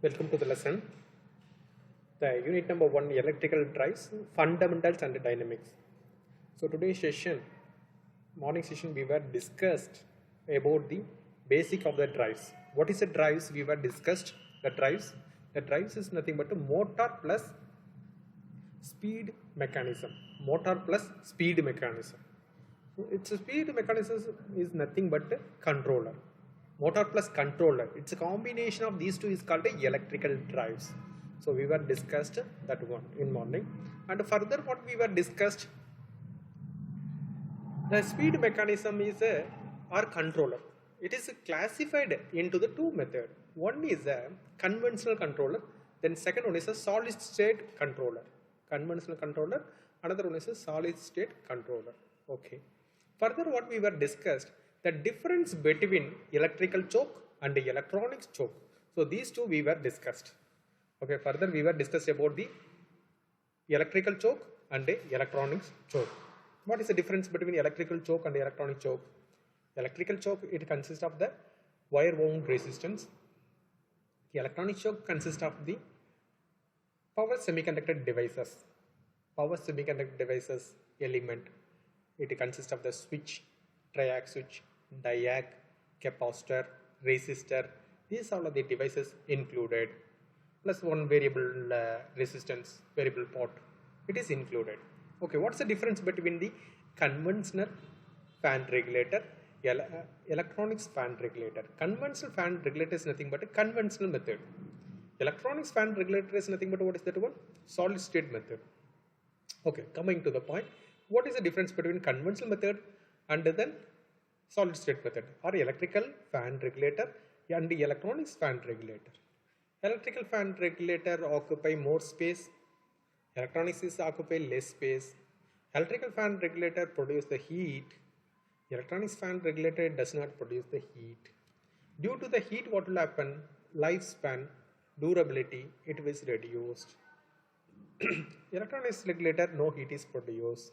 Welcome to the lesson. The unit number 1, electrical drives, fundamentals and dynamics. So today's session, morning session, we were discussed about the basic of the drives. What is the drives? We were discussed the drives. The drives is nothing but a motor plus speed mechanism. Motor plus speed mechanism. So its speed mechanism is nothing but a controller. Motor plus controller. It's a combination of these two is called a electrical drives. So we were discussed that one in morning. And further what we were discussed, the speed mechanism is a or controller. It is classified into the two methods. One is a conventional controller. Then second one is a solid state controller. Conventional controller. Another one is a solid state controller. Okay. Further what we were discussed, the difference between electrical choke and the electronics choke. So these two we were discussed. Okay, further we were discussed about the electrical choke and the electronics choke. What is the difference between electrical choke and electronic choke? Electrical choke, it consists of the wire wound resistance. The electronic choke consists of the power semiconductor devices. Power semiconductor devices element. It consists of the switch, triac switch, diac, capacitor, resistor. These are all the devices included. Plus one variable resistance, variable pot. It is included. Okay, what's the difference between the conventional fan regulator, electronics fan regulator? Conventional fan regulator is nothing but a conventional method. Electronics fan regulator is nothing but what is that one? Solid state method. Okay, coming to the point. What is the difference between conventional method and then solid state method or electrical fan regulator and the electronics fan regulator? Electrical fan regulator occupy more space. Electronics is occupy less space. Electrical fan regulator produce the heat. Electronics fan regulator does not produce the heat. Due to the heat, what will happen? Lifespan, durability, it is reduced. Electronics regulator, no heat is produced.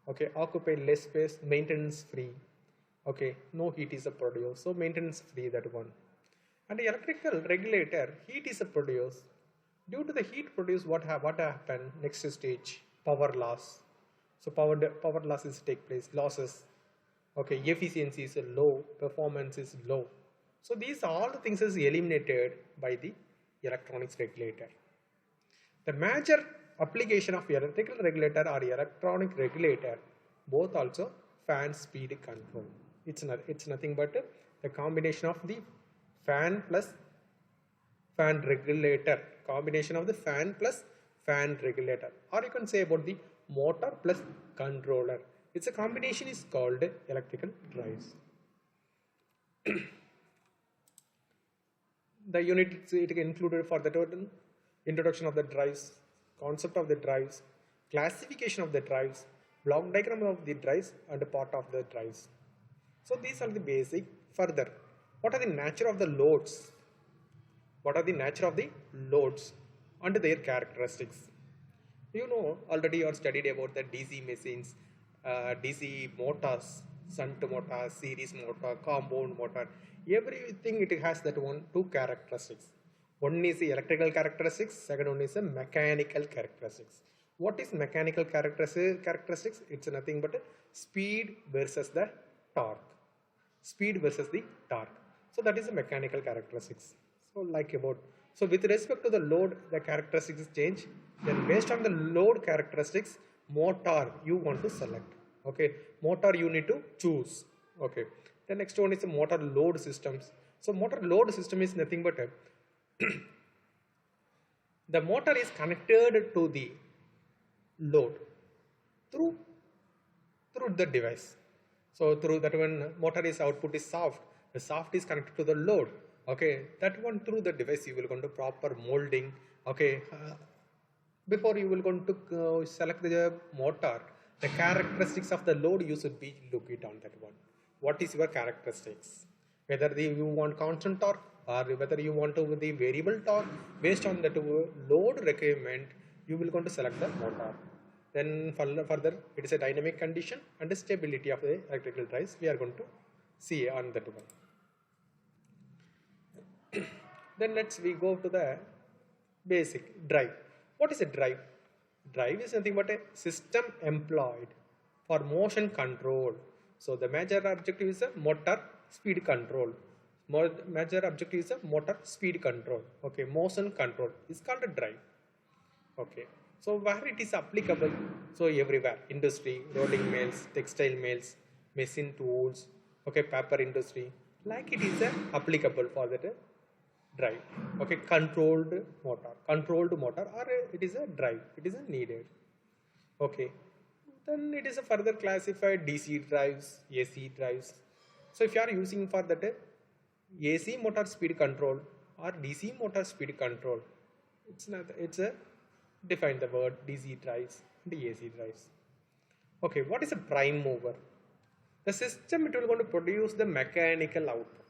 Okay, occupy less space, maintenance free. Okay, no heat is produced, so maintenance free, that one. And the electrical regulator, heat is produced. Due to the heat produced, what happen? Next stage, power loss. So power losses take place, losses. Okay, efficiency is low, performance is low. So these all the things is eliminated by the electronics regulator. The major application of electrical regulator or electronic regulator, both also fan speed control. It's nothing but the combination of the fan plus fan regulator, combination of the fan plus fan regulator, or you can say about the motor plus controller. It's a combination is called electrical drives. The unit it included for the total introduction of the drives, concept of the drives, classification of the drives, block diagram of the drives and a part of the drives. So these are the basic. Further, what are the nature of the loads? What are the nature of the loads and their characteristics? You know, already you are studied about the DC machines, DC motors, shunt motor, series motor, compound motor. Everything it has that two characteristics. One is the electrical characteristics, second one is the mechanical characteristics. What is mechanical characteristics? It's nothing but speed versus the torque. Speed versus the torque. So that is the mechanical characteristics. So so with respect to the load, the characteristics change. Then based on the load characteristics, motor you want to select. Okay, motor you need to choose. Okay. The next one is the motor load systems. So motor load system is nothing but the motor is connected to the load through the device. So through that one, motor is output is soft. The soft is connected to the load. Okay, that one through the device you will go to proper molding. Okay, before you will go to select the motor, the characteristics of the load you should be look it on that one. What is your characteristics? Whether you want constant torque or whether you want to the variable torque, based on that load requirement, you will go to select the motor. Then further, it is a dynamic condition and the stability of the electrical drives we are going to see on that one. Then we go to the basic drive. What is a drive? Drive is nothing but a system employed for motion control. So the major objective is a motor speed control. Major objective is a motor speed control. Okay, motion control is called a drive. Okay, so where it is applicable? So everywhere, industry, rolling mills, textile mills, machine tools, okay, paper industry, like it is applicable for that drive. Okay, controlled motor, or it is a drive, it is a needed. Okay, then it is a further classified DC drives, AC drives. So if you are using for that AC motor speed control or DC motor speed control, it's a define the word DC drives and AC drives. Okay, what is a prime mover? The system, it will going to produce the mechanical output.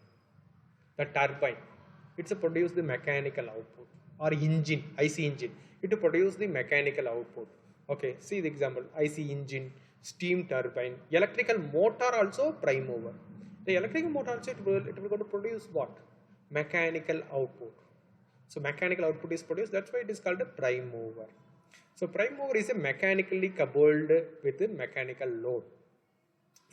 The turbine, it's a produce the mechanical output, or engine, IC engine, it will produce the mechanical output. Okay, see the example, IC engine, steam turbine, electrical motor also prime mover. The electrical motor also it will going to produce what? Mechanical output. So mechanical output is produced, that's why it is called a prime mover. So prime mover is a mechanically coupled with a mechanical load.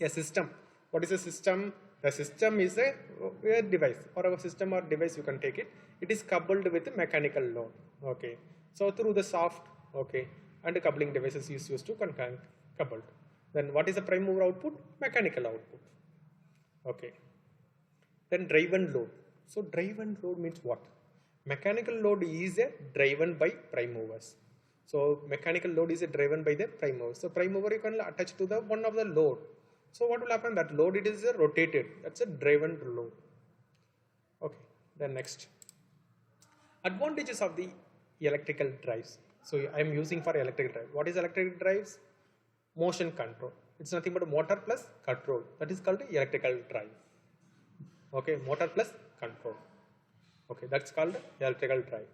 A system. What is a system? The system is a device, or a system or device you can take it. It is coupled with a mechanical load. Okay. So through the soft, okay, and the coupling devices is used to coupled. Then what is the prime mover output? Mechanical output. Okay. Then driven load. So driven load means what? Mechanical load is driven by prime movers. So mechanical load is driven by the prime mover. So prime mover you can attach to the one of the load. So what will happen? That load, it is rotated. That's a driven load. Okay. Then next, advantages of the electrical drives. So I am using for electrical drive. What is electrical drives? Motion control. It's nothing but motor plus control. That is called electrical drive. Okay, motor plus control. Okay, that's called electrical drive.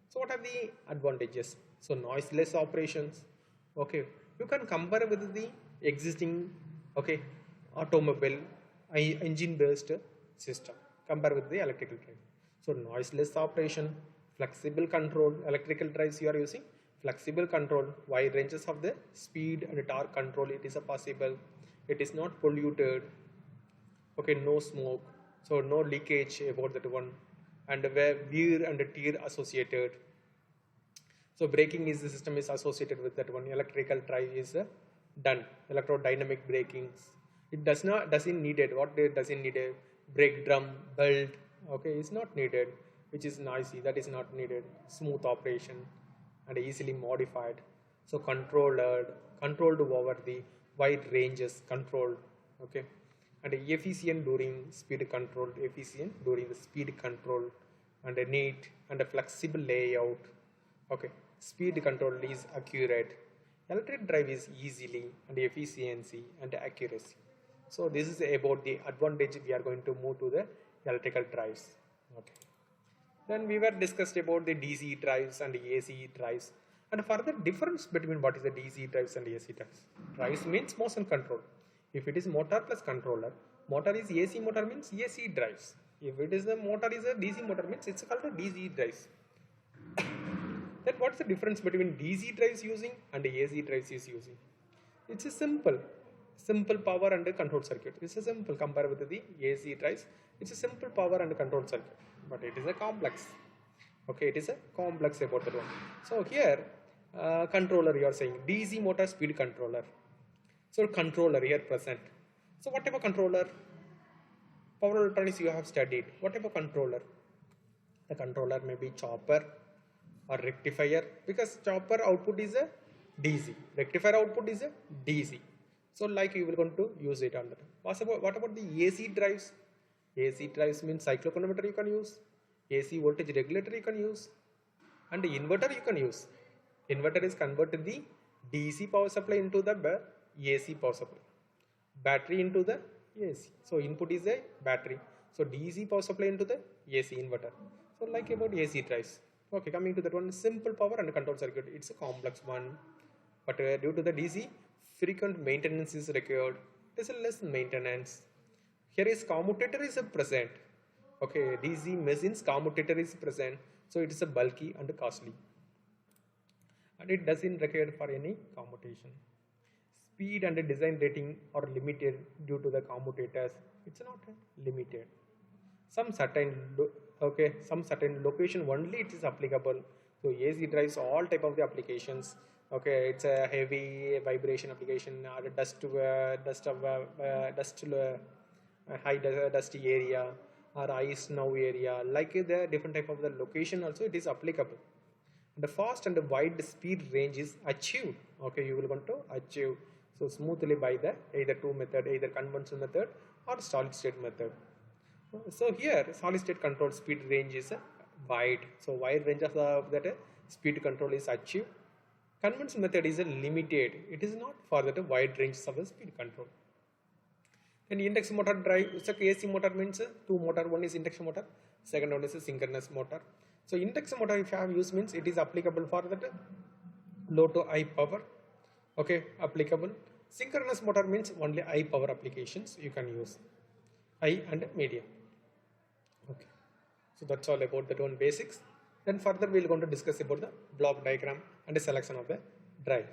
So what are the advantages? So noiseless operations. Okay, you can compare with the existing, okay, automobile engine based system. Compare with the electrical drive. So noiseless operation, flexible control. Electrical drives you are using flexible control, wide ranges of the speed and torque control. It is a possible. It is not polluted. Okay, no smoke. So no leakage about that one, and where wear and tear associated. So braking is the system is associated with that one. Electrical drive is done. Electrodynamic brakings. It doesn't needed. What it doesn't need a brake drum belt. Okay, it's not needed. Which is noisy. That is not needed. Smooth operation and easily modified. So controlled over the wide ranges controlled. Okay, and efficient during speed control. Efficient during the speed control, and a neat and a flexible layout. Okay, speed control is accurate. Electric drive is easily and efficiency and accuracy. So this is about the advantage. We are going to move to the electrical drives. Okay. Then we were discussed about the DC drives and AC drives, and further difference between what is the DC drives and AC drives. Drives means motion control. If it is motor plus controller, motor is AC motor means AC drives. If it is the motor is a DC motor means it's called a DC drives. Then what's the difference between DC drives using and AC drives is using? It's a simple power and control circuit. It's a simple compare with the AC drives. It's a simple power and control circuit, but it is a complex. Okay, it is a complex about that one. So here, controller you are saying DC motor speed controller. So controller here present. So what type of controller? Power electronics you have studied. What type of controller? The controller may be chopper or rectifier, because chopper output is a DC, rectifier output is a DC. So like you will going to use it on that. What about the AC drives? AC drives means cycloconverter you can use, AC voltage regulator you can use, and the inverter you can use. Inverter is converted the DC power supply into the AC power supply, battery into the AC. So input is a battery. So DC power supply into the AC inverter. So like about AC drives. Okay, coming to that one, simple power and control circuit. It's a complex one, but due to the DC, frequent maintenance is required. There's a less maintenance. Here is commutator is present. Okay, DC machines commutator is present, so it is a bulky and costly, and it doesn't require for any commutation. Speed and design rating are limited due to the commutators. It's not limited. Some certain some certain location only it is applicable. So AC drives all type of the applications. Okay, it's a heavy vibration application or a high dusty area or ice snow area. Like the different type of the location also it is applicable. The fast and the wide speed range is achieved. Okay, you will want to achieve so smoothly by the either two method, either conventional method or solid state method. So here solid state control speed range is wide. So wide range of that speed control is achieved. Conventional method is limited. It is not for that wide range of the speed control. Then induction motor drive, so AC motor means two motor, one is induction motor, second one is a synchronous motor. So induction motor if you have used means it is applicable for that low to high power. Okay, applicable. Synchronous motor means only high power applications you can use, high and medium. Okay, so that's all about that one basics. Then further we are going to discuss about the block diagram and the selection of the drive.